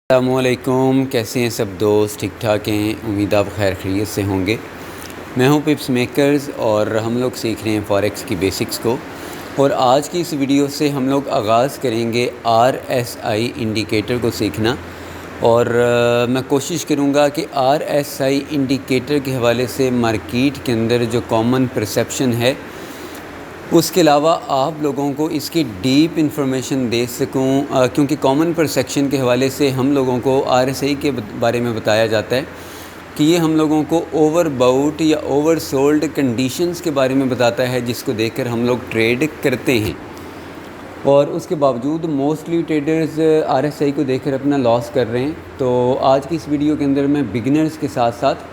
السلام علیکم، کیسے ہیں سب دوست؟ ٹھیک ٹھاک ہیں؟ امید آپ خیر خیریت سے ہوں گے۔ میں ہوں پپس میکرز اور ہم لوگ سیکھ رہے ہیں فوریکس کی بیسکس کو، اور آج کی اس ویڈیو سے ہم لوگ آغاز کریں گے RSI انڈیکیٹر کو سیکھنا، اور میں کوشش کروں گا کہ RSI انڈیکیٹر کے حوالے سے مارکیٹ کے اندر جو کامن پرسیپشن ہے اس کے علاوہ آپ لوگوں کو اس کی ڈیپ انفارمیشن دے سکوں، کیونکہ کامن پرسیپشن کے حوالے سے ہم لوگوں کو RSI کے بارے میں بتایا جاتا ہے کہ یہ ہم لوگوں کو اوور باؤٹ یا اوور سولڈ کنڈیشنز کے بارے میں بتاتا ہے، جس کو دیکھ کر ہم لوگ ٹریڈ کرتے ہیں، اور اس کے باوجود موسٹلی ٹریڈرز RSI کو دیکھ کر اپنا لاس کر رہے ہیں۔ تو آج کی اس ویڈیو کے اندر میں بگنرز کے ساتھ ساتھ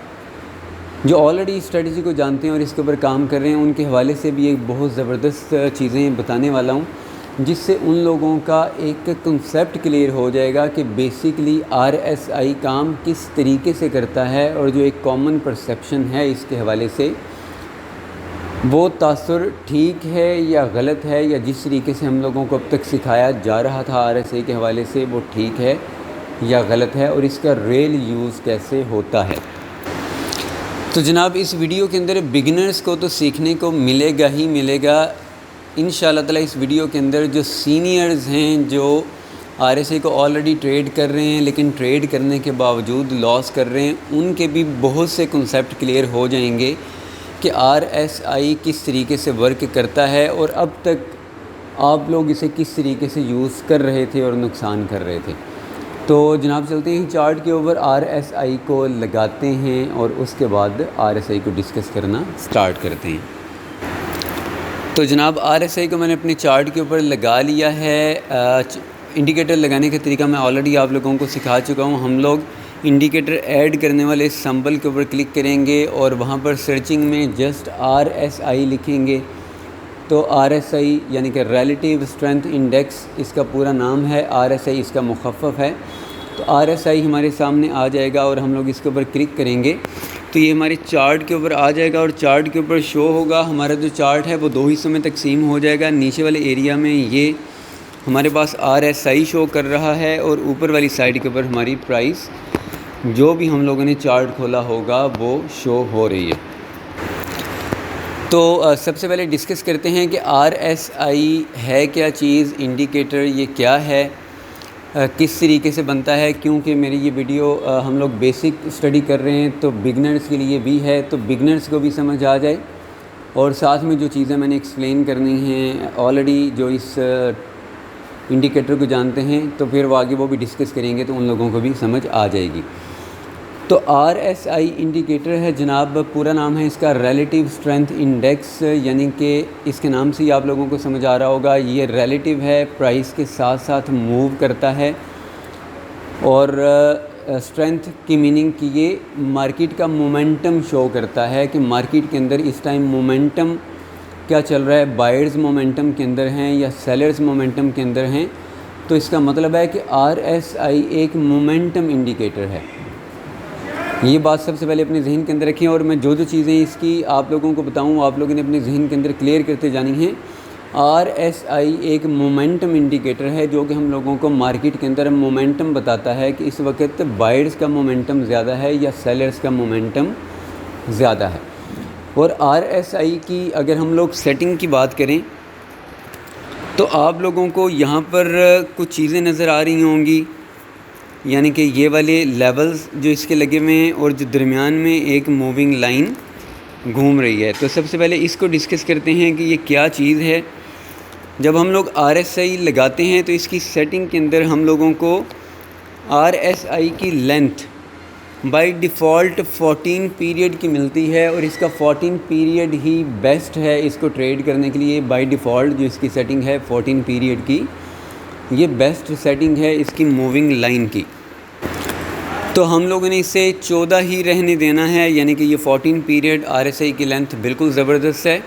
جو آلریڈی اسٹریٹجی کو جانتے ہیں اور اس کے اوپر کام کر رہے ہیں ان کے حوالے سے بھی ایک بہت زبردست چیزیں بتانے والا ہوں، جس سے ان لوگوں کا ایک کنسیپٹ کلیئر ہو جائے گا کہ بیسیکلی RSI کام کس طریقے سے کرتا ہے، اور جو ایک کامن پرسیپشن ہے اس کے حوالے سے وہ تاثر ٹھیک ہے یا غلط ہے، یا جس طریقے سے ہم لوگوں کو اب تک سکھایا جا رہا تھا RSI کے حوالے سے وہ ٹھیک ہے یا غلط ہے، اور اس کا ریل یوز کیسے ہوتا ہے۔ تو جناب اس ویڈیو کے اندر بگنرز کو تو سیکھنے کو ملے گا ہی ملے گا انشاءاللہ تعالی۔ اس ویڈیو کے اندر جو سینئرز ہیں، جو RSI کو آلریڈی ٹریڈ کر رہے ہیں لیکن ٹریڈ کرنے کے باوجود لاس کر رہے ہیں، ان کے بھی بہت سے کنسیپٹ کلیئر ہو جائیں گے کہ RSI کس طریقے سے ورک کرتا ہے، اور اب تک آپ لوگ اسے کس طریقے سے یوز کر رہے تھے اور نقصان کر رہے تھے۔ تو جناب چلتے ہیں چارٹ کے اوپر RSI کو لگاتے ہیں اور اس کے بعد RSI کو ڈسکس کرنا سٹارٹ کرتے ہیں۔ تو جناب RSI کو میں نے اپنے چارٹ کے اوپر لگا لیا ہے۔ انڈیکیٹر لگانے کا طریقہ میں آلریڈی آپ لوگوں کو سکھا چکا ہوں۔ ہم لوگ انڈیکیٹر ایڈ کرنے والے سمبل کے اوپر کلک کریں گے اور وہاں پر سرچنگ میں جسٹ RSI لکھیں گے، تو RSI یعنی کہ ریلیٹیو اسٹرینتھ انڈیکس اس کا پورا نام ہے، RSI اس کا مخفف ہے۔ تو RSI ہمارے سامنے آ جائے گا اور ہم لوگ اس کے اوپر کلک کریں گے تو یہ ہمارے چارٹ کے اوپر آ جائے گا، اور چارٹ کے اوپر شو ہوگا۔ ہمارا جو چارٹ ہے وہ دو حصوں میں تقسیم ہو جائے گا۔ نیچے والے ایریا میں یہ ہمارے پاس RSI شو کر رہا ہے، اور اوپر والی سائڈ کے اوپر ہماری پرائس جو بھی ہم لوگوں نے چارٹ کھولا ہوگا وہ شو ہو رہی ہے۔ تو سب سے پہلے ڈسکس کرتے ہیں کہ RSI ہے کیا چیز، انڈیکیٹر یہ کیا ہے، کس طریقے سے بنتا ہے۔ کیونکہ میری یہ ویڈیو ہم لوگ بیسک اسٹڈی کر رہے ہیں تو بگنرز کے لیے بھی ہے، تو بگنرز کو بھی سمجھ آ جائے، اور ساتھ میں جو چیزیں میں نے ایکسپلین کرنی ہیں آلریڈی جو اس انڈیکیٹر کو جانتے ہیں تو پھر وہ آگے وہ بھی ڈسکس کریں گے تو ان لوگوں کو بھی سمجھ آ جائے گی۔ تو RSI انڈیکیٹر ہے جناب، پورا نام ہے اس کا ریلیٹیو اسٹرینتھ انڈیکس، یعنی کہ اس کے نام سے ہی آپ لوگوں کو سمجھ آ رہا ہوگا یہ ریلیٹیو ہے، پرائس کے ساتھ ساتھ موو کرتا ہے، اور اسٹرینتھ کی میننگ کہ یہ مارکیٹ کا مومنٹم شو کرتا ہے کہ مارکیٹ کے اندر اس ٹائم مومنٹم کیا چل رہا ہے، بائرز مومنٹم کے اندر ہیں یا سیلرز مومنٹم کے اندر ہیں۔ تو اس کا مطلب ہے کہ RSI ایک مومنٹم انڈیکیٹر ہے۔ یہ بات سب سے پہلے اپنے ذہن کے اندر رکھیں، اور میں جو چیزیں اس کی آپ لوگوں کو بتاؤں آپ لوگوں نے اپنے ذہن کے اندر کلیئر کرتے جانی ہیں۔ RSI ایک مومنٹم انڈیکیٹر ہے جو کہ ہم لوگوں کو مارکیٹ کے اندر مومنٹم بتاتا ہے کہ اس وقت بائرز کا مومنٹم زیادہ ہے یا سیلرز کا مومنٹم زیادہ ہے۔ اور RSI کی اگر ہم لوگ سیٹنگ کی بات کریں تو آپ لوگوں کو یہاں پر کچھ چیزیں نظر آ رہی ہوں گی، یعنی کہ یہ والے لیولز جو اس کے لگے ہوئے ہیں اور جو درمیان میں ایک موونگ لائن گھوم رہی ہے۔ تو سب سے پہلے اس کو ڈسکس کرتے ہیں کہ یہ کیا چیز ہے۔ جب ہم لوگ RSI لگاتے ہیں تو اس کی سیٹنگ کے اندر ہم لوگوں کو RSI کی لینتھ بائی ڈیفالٹ 14 پیریڈ کی ملتی ہے، اور اس کا 14 پیریڈ ہی بیسٹ ہے اس کو ٹریڈ کرنے کے لیے۔ بائی ڈیفالٹ جو اس کی سیٹنگ ہے 14 پیریڈ کی، یہ بیسٹ سیٹنگ ہے اس کی موونگ لائن کی۔ تو ہم لوگوں نے اسے 14 ہی رہنے دینا ہے، یعنی کہ یہ 14 پیریڈ RSI کی لینتھ بالکل زبردست ہے۔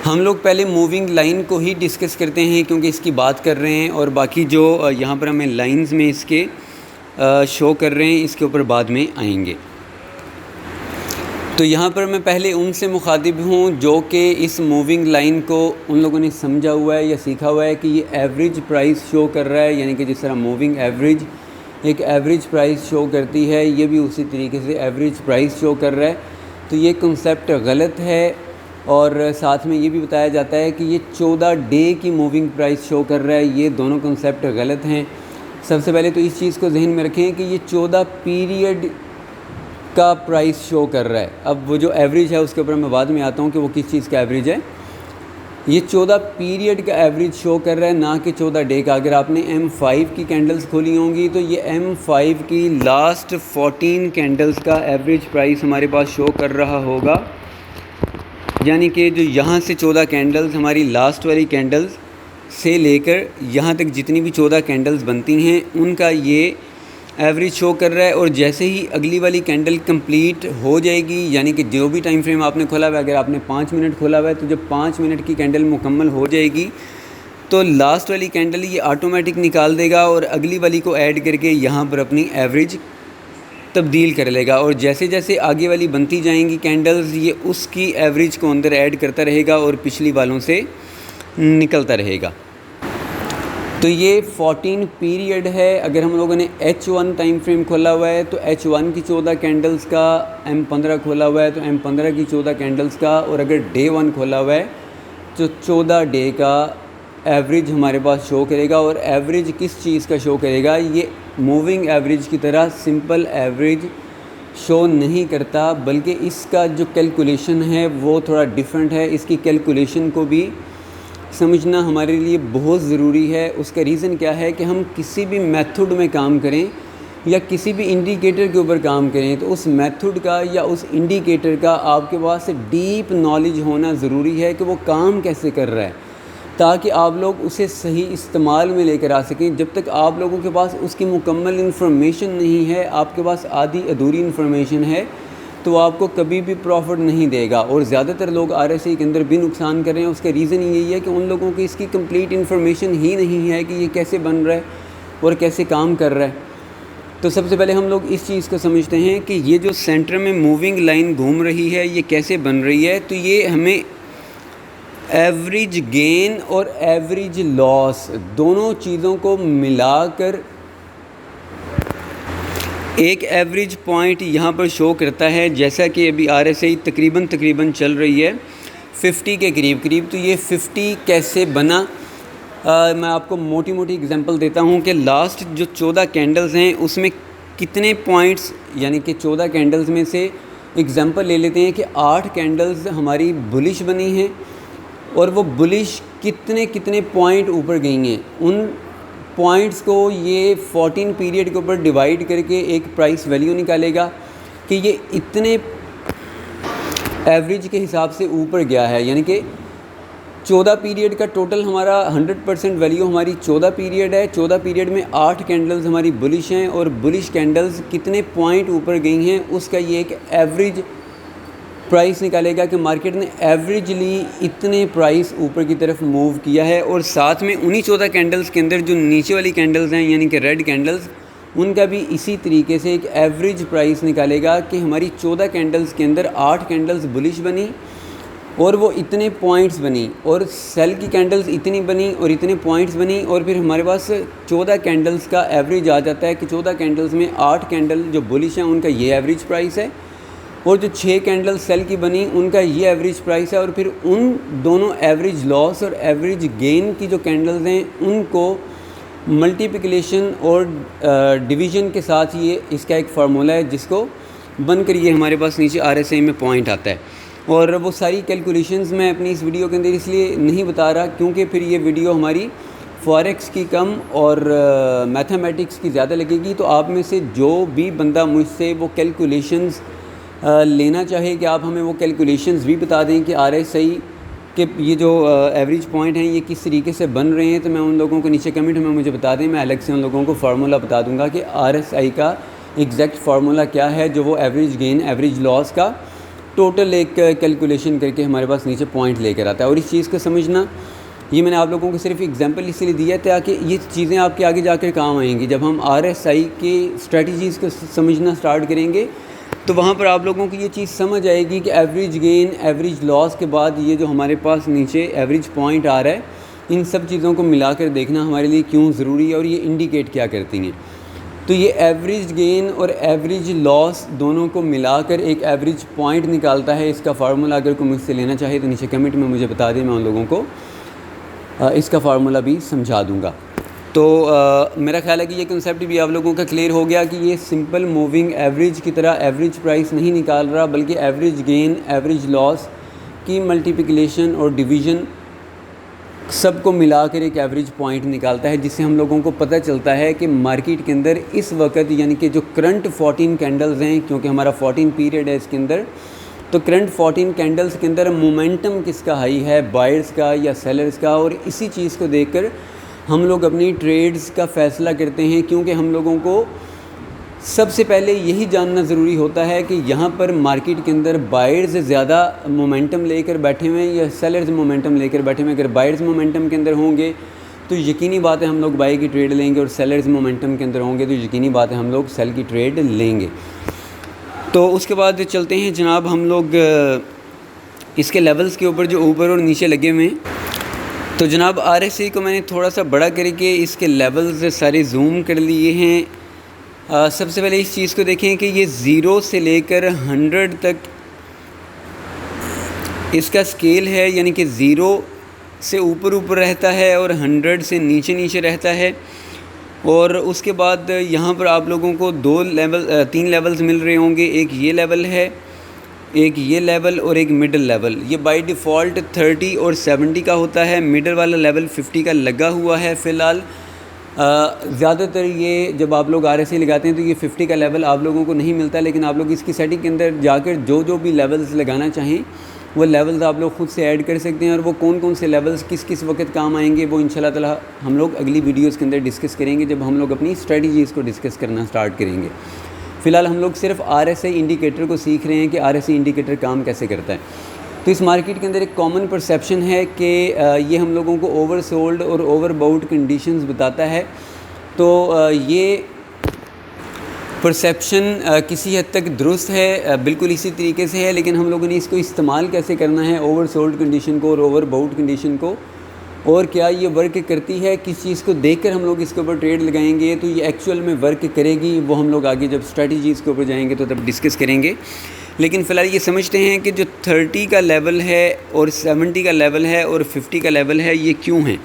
ہم لوگ پہلے موونگ لائن کو ہی ڈسکس کرتے ہیں کیونکہ اس کی بات کر رہے ہیں، اور باقی جو یہاں پر ہمیں لائنز میں اس کے شو کر رہے ہیں اس کے اوپر بعد میں آئیں گے۔ تو یہاں پر میں پہلے ان سے مخاطب ہوں جو کہ اس موونگ لائن کو ان لوگوں نے سمجھا ہوا ہے یا سیکھا ہوا ہے کہ یہ ایوریج پرائس شو کر رہا ہے، یعنی کہ جس طرح موونگ ایوریج ایک ایوریج پرائس شو کرتی ہے، یہ بھی اسی طریقے سے ایوریج پرائس شو کر رہا ہے۔ تو یہ کنسیپٹ غلط ہے، اور ساتھ میں یہ بھی بتایا جاتا ہے کہ یہ 14 ڈے کی موونگ پرائس شو کر رہا ہے۔ یہ دونوں کنسیپٹ غلط ہیں۔ سب سے پہلے تو اس چیز کو ذہن میں رکھیں کہ یہ 14 پیریڈ کا پرائس شو کر رہا ہے۔ اب وہ جو ایوریج ہے اس کے اوپر میں بعد میں آتا ہوں کہ وہ کس چیز کا ایوریج ہے۔ یہ 14 پیریڈ کا ایوریج شو کر رہا ہے، نہ کہ 14 ڈے کا۔ اگر آپ نے M5 کی کینڈلز کھولی ہوں گی تو یہ M5 کی لاسٹ 14 کینڈلز کا ایوریج پرائس ہمارے پاس شو کر رہا ہوگا، یعنی کہ جو یہاں سے 14 کینڈلز ہماری لاسٹ والی کینڈلز سے لے کر یہاں تک جتنی بھی 14 کینڈلز بنتی ہیں ان کا یہ ایوریج شو کر رہا ہے۔ اور جیسے ہی اگلی والی کینڈل کمپلیٹ ہو جائے گی، یعنی کہ جو بھی ٹائم فریم آپ نے کھولا ہوا ہے، اگر آپ نے 5 منٹ کھولا ہوا ہے تو جب 5 منٹ کی کینڈل مکمل ہو جائے گی تو لاسٹ والی کینڈل یہ آٹومیٹک نکال دے گا اور اگلی والی کو ایڈ کر کے یہاں پر اپنی ایوریج تبدیل کر لے گا، اور جیسے جیسے آگے والی بنتی جائیں گی کینڈلز یہ اس کی ایوریج کو اندر ایڈ کرتا رہے گا اور پچھلی والوں سے نکلتا رہے گا۔ تو یہ 14 پیریڈ ہے۔ اگر ہم لوگوں نے H1 ٹائم فریم کھولا ہوا ہے تو H1 کی 14 کینڈلز کا، M15 کھولا ہوا ہے تو M15 کی 14 کینڈلز کا، اور اگر ڈے 1 کھولا ہوا ہے تو 14 ڈے کا ایوریج ہمارے پاس شو کرے گا۔ اور ایوریج کس چیز کا شو کرے گا؟ یہ موونگ ایوریج کی طرح سمپل ایوریج شو نہیں کرتا، بلکہ اس کا جو کیلکولیشن ہے وہ تھوڑا ڈیفرنٹ ہے۔ اس کی کیلکولیشن کو بھی سمجھنا ہمارے لیے بہت ضروری ہے۔ اس کا ریزن کیا ہے کہ ہم کسی بھی میتھڈ میں کام کریں یا کسی بھی انڈیکیٹر کے اوپر کام کریں تو اس میتھڈ کا یا اس انڈیکیٹر کا آپ کے پاس ڈیپ نالج ہونا ضروری ہے کہ وہ کام کیسے کر رہا ہے، تاکہ آپ لوگ اسے صحیح استعمال میں لے کر آ سکیں۔ جب تک آپ لوگوں کے پاس اس کی مکمل انفارمیشن نہیں ہے، آپ کے پاس آدھی ادھوری انفارمیشن ہے، تو آپ کو کبھی بھی پروفٹ نہیں دے گا۔ اور زیادہ تر لوگ RSI کے اندر بھی نقصان کر رہے ہیں۔ اس کا ریزن یہی ہے کہ ان لوگوں کی اس کی کمپلیٹ انفارمیشن ہی نہیں ہے کہ یہ کیسے بن رہا ہے اور کیسے کام کر رہا ہے۔ تو سب سے پہلے ہم لوگ اس چیز کو سمجھتے ہیں کہ یہ جو سینٹر میں موونگ لائن گھوم رہی ہے یہ کیسے بن رہی ہے۔ تو یہ ہمیں ایوریج گین اور ایوریج لاس دونوں چیزوں کو ملا کر ایک ایوریج پوائنٹ یہاں پر شو کرتا ہے، جیسا کہ ابھی RSI تقریباً چل رہی ہے 50 کے قریب۔ تو یہ 50 کیسے بنا؟ میں آپ کو موٹی اگزامپل دیتا ہوں کہ لاسٹ جو 14 کینڈلز ہیں اس میں کتنے پوائنٹس، یعنی کہ 14 کینڈلز میں سے اگزامپل لے لیتے ہیں کہ 8 کینڈلز ہماری بلش بنی ہیں، اور وہ بلش کتنے پوائنٹ اوپر گئی ہیں۔ ان پوائنٹس کو یہ 14 پیریڈ کے اوپر ڈیوائیڈ کر کے ایک پرائس ویلیو نکالے گا کہ یہ اتنے ایوریج کے حساب سے اوپر گیا ہے، یعنی کہ 14 پیریڈ کا ٹوٹل ہمارا 100% ویلیو ہماری 14 پیریڈ ہے۔ 14 پیریڈ میں 8 کینڈلز ہماری بلش ہیں، اور بلش کینڈلز کتنے پوائنٹ اوپر گئی ہیں اس کا یہ ایک ایوریج پرائس نکالے گا کہ مارکیٹ نے ایوریجلی اتنے پرائس اوپر کی طرف موو کیا ہے۔ اور ساتھ میں انہی 14 کینڈلز کے اندر جو نیچے والی کینڈلز ہیں یعنی کہ ریڈ کینڈلز، ان کا بھی اسی طریقے سے ایک ایوریج پرائس نکالے گا کہ ہماری 14 کینڈلز کے اندر 8 کینڈلز بلش بنی اور وہ اتنے پوائنٹس بنی، اور سیل کی کینڈلز اتنی بنی اور اتنے پوائنٹس بنی، اور پھر ہمارے پاس 14 کینڈلز کا ایوریج آ جاتا ہے کہ 14 کینڈلز میں 8 کینڈل جو بلش ہیں ان کا یہ ایوریج پرائس ہے، اور جو 6 کینڈل سیل کی بنی ان کا یہ ایوریج پرائس ہے، اور پھر ان دونوں ایوریج لاس اور ایوریج گین کی جو کینڈلز ہیں ان کو ملٹیپلیکیشن اور ڈویژن کے ساتھ یہ اس کا ایک فارمولہ ہے جس کو بن کر یہ ہمارے پاس نیچے RSI میں پوائنٹ آتا ہے۔ اور وہ ساری کیلکولیشنز میں اپنی اس ویڈیو کے اندر اس لیے نہیں بتا رہا کیونکہ پھر یہ ویڈیو ہماری فوریکس کی کم اور میتھمیٹکس کی زیادہ لگے گی۔ تو آپ میں سے جو بھی بندہ مجھ سے وہ کیلکولیشنز لینا چاہے کہ آپ ہمیں وہ کیلکولیشنز بھی بتا دیں کہ RSI کہ یہ جو ایوریج پوائنٹ ہیں یہ کس طریقے سے بن رہے ہیں، تو میں ان لوگوں کو نیچے کمنٹ میں مجھے بتا دیں، میں الگ سے ان لوگوں کو فارمولہ بتا دوں گا کہ RSI کا ایگزیکٹ فارمولہ کیا ہے جو وہ ایوریج گین ایوریج لاس کا ٹوٹل ایک کیلکولیشن کر کے ہمارے پاس نیچے پوائنٹ لے کر آتا ہے۔ اور اس چیز کو سمجھنا، یہ میں نے آپ لوگوں کو صرف ایگزامپل اس لیے دیا ہے تاکہ یہ چیزیں آپ کے آگے جا کر کام آئیں گی۔ جب ہم RSI کی اسٹریٹجیز کو سمجھنا سٹارٹ کریں گے تو وہاں پر آپ لوگوں کو یہ چیز سمجھ آئے گی کہ ایوریج گین ایوریج لاس کے بعد یہ جو ہمارے پاس نیچے ایوریج پوائنٹ آ رہا ہے، ان سب چیزوں کو ملا کر دیکھنا ہمارے لیے کیوں ضروری ہے اور یہ انڈیکیٹ کیا کرتی ہیں۔ تو یہ ایوریج گین اور ایوریج لاس دونوں کو ملا کر ایک ایوریج پوائنٹ نکالتا ہے۔ اس کا فارمولا اگر کوئی مجھ سے لینا چاہے تو نیچے کمنٹ میں مجھے بتا دیں، میں ان لوگوں کو اس کا فارمولا بھی سمجھا دوں گا۔ تو میرا خیال ہے کہ یہ کنسیپٹ بھی آپ لوگوں کا کلیئر ہو گیا کہ یہ سمپل موونگ ایوریج کی طرح ایوریج پرائس نہیں نکال رہا، بلکہ ایوریج گین ایوریج لاس کی ملٹیپلیکیشن اور ڈویژن سب کو ملا کر ایک ایوریج پوائنٹ نکالتا ہے، جس سے ہم لوگوں کو پتہ چلتا ہے کہ مارکیٹ کے اندر اس وقت یعنی کہ جو کرنٹ 14 کینڈلز ہیں، کیونکہ ہمارا 14 پیریڈ ہے اس کے اندر، تو کرنٹ 14 کینڈلز کے اندر مومنٹم کس کا ہائی ہے، بائرز کا یا سیلرز کا، اور اسی چیز کو دیکھ کر ہم لوگ اپنی ٹریڈز کا فیصلہ کرتے ہیں، کیونکہ ہم لوگوں کو سب سے پہلے یہی جاننا ضروری ہوتا ہے کہ یہاں پر مارکیٹ کے اندر بائرز زیادہ مومنٹم لے کر بیٹھے ہوئے ہیں یا سیلرز مومنٹم لے کر بیٹھے ہوئے ہیں۔ اگر بائرز مومنٹم کے اندر ہوں گے تو یقینی بات ہے ہم لوگ بائی کی ٹریڈ لیں گے، اور سیلرز مومنٹم کے اندر ہوں گے تو یقینی بات ہے ہم لوگ سیل کی ٹریڈ لیں گے۔ تو اس کے بعد چلتے ہیں جناب ہم لوگ اس کے لیولز کے اوپر جو اوپر اور نیچے لگے ہوئے ہیں۔ تو جناب RSI کو میں نے تھوڑا سا بڑا کر کے اس کے لیولز سارے زوم کر لیے ہیں۔ سب سے پہلے اس چیز کو دیکھیں کہ یہ 0 سے لے کر 100 تک اس کا سکیل ہے، یعنی کہ 0 سے اوپر اوپر رہتا ہے اور 100 سے نیچے نیچے رہتا ہے۔ اور اس کے بعد یہاں پر آپ لوگوں کو 3 لیولز مل رہے ہوں گے، ایک یہ لیول ہے، ایک یہ لیول اور ایک مڈل لیول۔ یہ بائی ڈیفالٹ 30 اور 70 کا ہوتا ہے، مڈل والا لیول 50 کا لگا ہوا ہے فی الحال۔ زیادہ تر یہ جب آپ لوگ RSI لگاتے ہیں تو یہ 50 کا لیول آپ لوگوں کو نہیں ملتا، لیکن آپ لوگ اس کی سیٹنگ کے اندر جا کر جو بھی لیولز لگانا چاہیں وہ لیولز آپ لوگ خود سے ایڈ کر سکتے ہیں، اور وہ کون سے لیولز کس وقت کام آئیں گے وہ انشاءاللہ تعالی ہم لوگ اگلی ویڈیوز کے اندر ڈسکس کریں گے، جب ہم لوگ اپنی اسٹریٹجیز کو ڈسکس کرنا سٹارٹ کریں گے۔ فی الحال ہم لوگ صرف RSI انڈیکیٹر کو سیکھ رہے ہیں کہ RSI انڈیکیٹر کام کیسے کرتا ہے۔ تو اس مارکیٹ کے اندر ایک کامن پرسیپشن ہے کہ یہ ہم لوگوں کو اوور سولڈ اور اوور باؤٹ کنڈیشنز بتاتا ہے۔ تو یہ پرسیپشن کسی حد تک درست ہے، بالکل اسی طریقے سے ہے، لیکن ہم لوگوں نے اس کو استعمال کیسے کرنا ہے اوور سولڈ کنڈیشن کو اور اوور باؤٹ کنڈیشن کو، اور کیا یہ ورک کرتی ہے، کس چیز کو دیکھ کر ہم لوگ اس کے اوپر ٹریڈ لگائیں گے تو یہ ایکچوئل میں ورک کرے گی، وہ ہم لوگ آگے جب اسٹریٹجیز کے اوپر جائیں گے تو تب ڈسکس کریں گے۔ لیکن فی الحال یہ سمجھتے ہیں کہ جو 30 کا لیول ہے اور 70 کا لیول ہے اور 50 کا لیول ہے یہ کیوں ہیں۔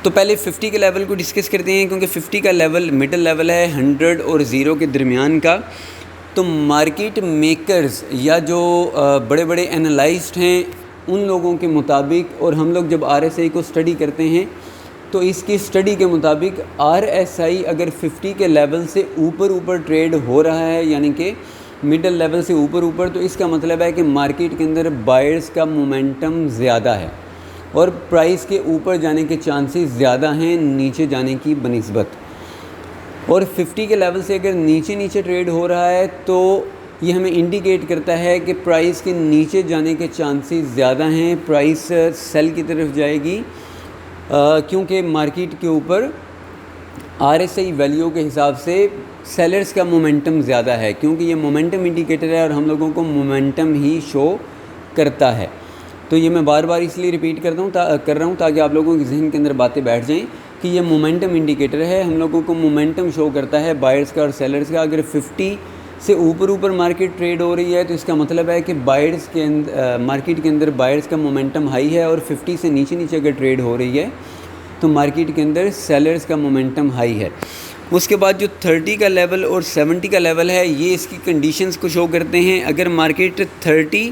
تو پہلے 50 کے لیول کو ڈسکس کرتے ہیں، کیونکہ 50 کا لیول مڈل لیول ہے 100 اور 0 کے درمیان کا۔ تو مارکیٹ میکرز یا جو بڑے بڑے انالائسٹ ہیں ان لوگوں کے مطابق، اور ہم لوگ جب RSI کو اسٹڈی کرتے ہیں تو اس کی اسٹڈی کے مطابق RSI اگر 50 کے لیول سے اوپر ٹریڈ ہو رہا ہے، یعنی کہ مڈل لیول سے اوپر تو اس کا مطلب ہے کہ مارکیٹ کے اندر بائرز کا مومنٹم زیادہ ہے اور پرائس کے اوپر جانے کے چانسز زیادہ ہیں نیچے جانے کی بنسبت۔ اور 50 کے لیول سے اگر نیچے ٹریڈ ہو رہا ہے تو یہ ہمیں انڈیکیٹ کرتا ہے کہ پرائس کے نیچے جانے کے چانسز زیادہ ہیں، پرائس سیل کی طرف جائے گی، کیونکہ مارکیٹ کے اوپر RSI ویلیو کے حساب سے سیلرز کا مومنٹم زیادہ ہے، کیونکہ یہ مومنٹم انڈیکیٹر ہے اور ہم لوگوں کو مومنٹم ہی شو کرتا ہے۔ تو یہ میں بار اس لیے ریپیٹ کر رہا ہوں تاکہ آپ لوگوں کے ذہن کے اندر باتیں بیٹھ جائیں کہ یہ مومنٹم انڈیکیٹر ہے، ہم لوگوں کو مومنٹم شو کرتا ہے بائرز کا اور سیلرز کا۔ اگر 50 سے اوپر مارکیٹ ٹریڈ ہو رہی ہے تو اس کا مطلب ہے کہ بائرز کے مارکیٹ کے اندر بائرز کا مومنٹم ہائی ہے، اور 50 سے نیچے اگر ٹریڈ ہو رہی ہے تو مارکیٹ کے اندر سیلرز کا مومنٹم ہائی ہے۔ اس کے بعد جو 30 کا لیول اور 70 کا لیول ہے یہ اس کی کنڈیشنز کو شو کرتے ہیں۔ اگر مارکیٹ 30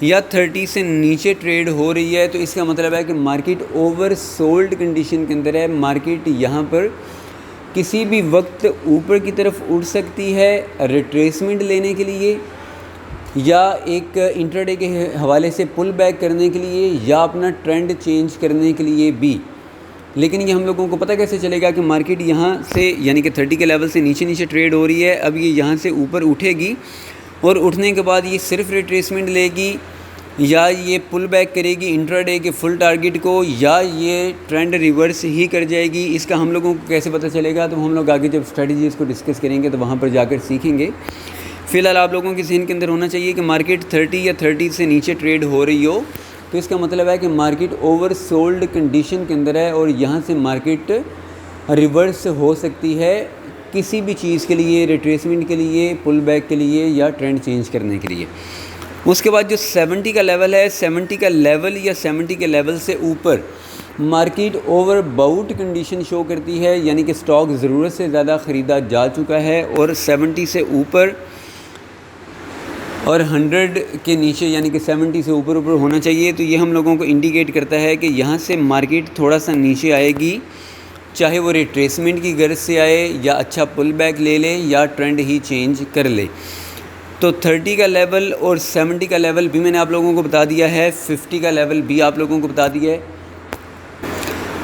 یا 30 سے نیچے ٹریڈ ہو رہی ہے تو اس کا مطلب ہے کہ مارکیٹ اوور سولڈ کنڈیشن کے اندر ہے، مارکیٹ یہاں پر کسی بھی وقت اوپر کی طرف اٹھ سکتی ہے ریٹریسمنٹ لینے کے لیے، یا ایک انٹراڈے کے حوالے سے پل بیک کرنے کے لیے، یا اپنا ٹرینڈ چینج کرنے کے لیے بھی۔ لیکن یہ ہم لوگوں کو پتہ کیسے چلے گا کہ مارکیٹ یہاں سے یعنی کہ 30 کے لیول سے نیچے ٹریڈ ہو رہی ہے، اب یہ یہاں سے اوپر اٹھے گی اور اٹھنے کے بعد یہ صرف ریٹریسمنٹ لے گی، یا یہ پل بیک کرے گی انٹراڈے کے فل ٹارگٹ کو، یا یہ ٹرینڈ ریورس ہی کر جائے گی۔ اس کا ہم لوگوں کو کیسے پتہ چلے گا تو ہم لوگ آگے جب اسٹریٹجیز کو ڈسکس کریں گے تو وہاں پر جا کر سیکھیں گے۔ فی الحال آپ لوگوں کے ذہن کے اندر ہونا چاہیے کہ مارکیٹ 30 یا 30 سے نیچے ٹریڈ ہو رہی ہو تو اس کا مطلب ہے کہ مارکیٹ اوور سولڈ کنڈیشن کے اندر ہے، اور یہاں سے مارکیٹ ریورس ہو سکتی ہے کسی بھی چیز کے لیے، ریٹریسمنٹ کے لیے، پل بیک کے لیے یا ٹرینڈ چینج کرنے کے لیے۔ اس کے بعد جو 70 کا لیول ہے، 70 کا لیول یا 70 کے لیول سے اوپر مارکیٹ اوور باؤٹ کنڈیشن شو کرتی ہے، یعنی کہ سٹاک ضرورت سے زیادہ خریدا جا چکا ہے اور 70 سے اوپر اور 100 کے نیچے یعنی کہ 70 سے اوپر ہونا چاہیے، تو یہ ہم لوگوں کو انڈیکیٹ کرتا ہے کہ یہاں سے مارکیٹ تھوڑا سا نیچے آئے گی، چاہے وہ ریٹریسمنٹ کی غرض سے آئے یا اچھا پل بیک لے لے یا ٹرینڈ ہی چینج کر لے۔ تو 30 کا لیول اور 70 کا لیول بھی میں نے آپ لوگوں کو بتا دیا ہے، 50 کا لیول بھی آپ لوگوں کو بتا دیا ہے،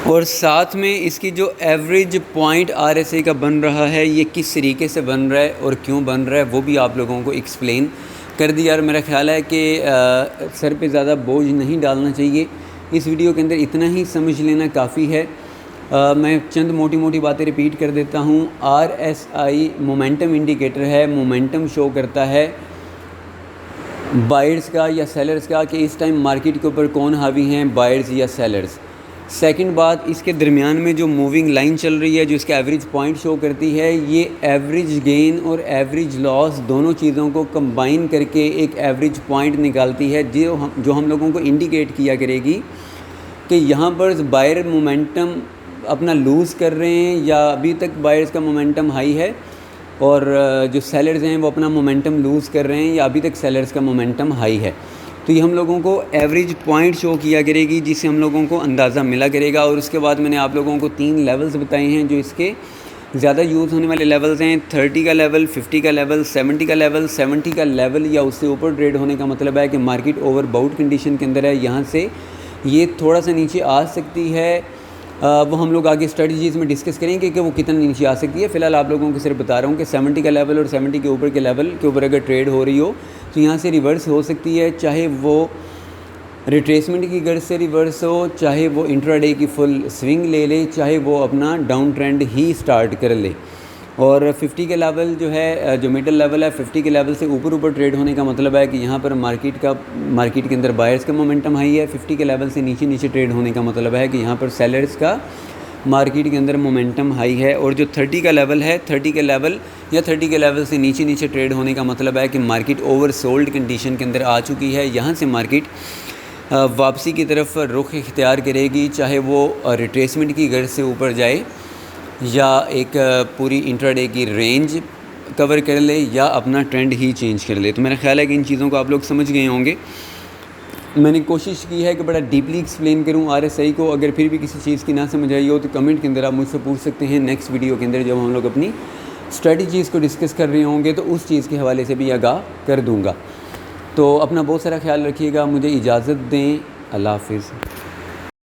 اور ساتھ میں اس کی جو ایوریج پوائنٹ RSI کا بن رہا ہے یہ کس طریقے سے بن رہا ہے اور کیوں بن رہا ہے وہ بھی آپ لوگوں کو ایکسپلین کر دیا۔ اور میرا خیال ہے کہ سر پہ زیادہ بوجھ نہیں ڈالنا چاہیے، اس ویڈیو کے اندر اتنا ہی سمجھ لینا کافی ہے۔ میں چند موٹی موٹی باتیں ریپیٹ کر دیتا ہوں۔ RSI مومنٹم انڈیکیٹر ہے، مومنٹم شو کرتا ہے بائرز کا یا سیلرز کا کہ اس ٹائم مارکیٹ کے اوپر کون حاوی ہیں، بائرز یا سیلرز۔ سیکنڈ بات، اس کے درمیان میں جو موونگ لائن چل رہی ہے جو اس کا ایوریج پوائنٹ شو کرتی ہے، یہ ایوریج گین اور ایوریج لاس دونوں چیزوں کو کمبائن کر کے ایک ایوریج پوائنٹ نکالتی ہے جو ہم لوگوں کو انڈیکیٹ کیا کرے گی کہ یہاں پر بائر مومنٹم اپنا لوز کر رہے ہیں یا ابھی تک بائرز کا مومنٹم ہائی ہے، اور جو سیلرز ہیں وہ اپنا مومنٹم لوز کر رہے ہیں یا ابھی تک سیلرز کا مومنٹم ہائی ہے۔ تو یہ ہم لوگوں کو ایوریج پوائنٹ شو کیا کرے گی جس سے ہم لوگوں کو اندازہ ملا کرے گا۔ اور اس کے بعد میں نے آپ لوگوں کو 3 لیولز بتائے ہیں جو اس کے زیادہ یوز ہونے والے لیولز ہیں، 30 کا لیول، 50 کا لیول، 70 کا لیول۔ 70 کا لیول یا اس سے اوپر ٹریڈ ہونے کا مطلب ہے کہ مارکیٹ اوور باؤٹ کنڈیشن کے اندر ہے، یہاں سے یہ تھوڑا سا نیچے آ سکتی ہے، وہ ہم لوگ آگے اسٹریٹجیز میں ڈسکس کریں گے کہ وہ کتنا نیچے آ سکتی ہے۔ فی الحال آپ لوگوں کو صرف بتا رہا ہوں کہ 70 کا لیول اور 70 کے اوپر کے لیول کے اوپر اگر ٹریڈ ہو رہی ہو تو یہاں سے ریورس ہو سکتی ہے، چاہے وہ ریٹریسمنٹ کی غرض سے ریورس ہو، چاہے وہ انٹرا ڈے کی فل سوئنگ لے لے، چاہے وہ اپنا ڈاؤن ٹرینڈ ہی سٹارٹ کر لے۔ اور 50 کے لیول جو ہے، جو مڈل لیول ہے، 50 کے لیول سے اوپر ٹریڈ ہونے کا مطلب ہے کہ یہاں پر مارکیٹ کے اندر بائرز کا مومنٹم ہائی ہے۔ 50 کے لیول سے نیچے ٹریڈ ہونے کا مطلب ہے کہ یہاں پر سیلرز کا مارکیٹ کے اندر مومنٹم ہائی ہے۔ اور جو 30 کا لیول ہے، 30 کے لیول یا 30 کے لیول سے نیچے ٹریڈ ہونے کا مطلب ہے کہ مارکیٹ اوور سولڈ کنڈیشن کے اندر آ چکی ہے، یہاں سے مارکیٹ واپسی کی طرف رخ اختیار کرے گی، چاہے وہ ریٹریسمنٹ کی غرض سے اوپر جائے یا ایک پوری انٹرا ڈے کی رینج کور کر لے یا اپنا ٹرینڈ ہی چینج کر لے۔ تو میرا خیال ہے کہ ان چیزوں کو آپ لوگ سمجھ گئے ہوں گے۔ میں نے کوشش کی ہے کہ بڑا ڈیپلی ایکسپلین کروں RSI کو، اگر پھر بھی کسی چیز کی نہ سمجھ آئی ہو تو کمنٹ کے اندر آپ مجھ سے پوچھ سکتے ہیں۔ نیکسٹ ویڈیو کے اندر جب ہم لوگ اپنی اسٹریٹجیز کو ڈسکس کر رہے ہوں گے تو اس چیز کے حوالے سے بھی آگاہ کر دوں گا۔ تو اپنا بہت سارا خیال رکھیے گا، مجھے اجازت دیں، اللہ حافظ۔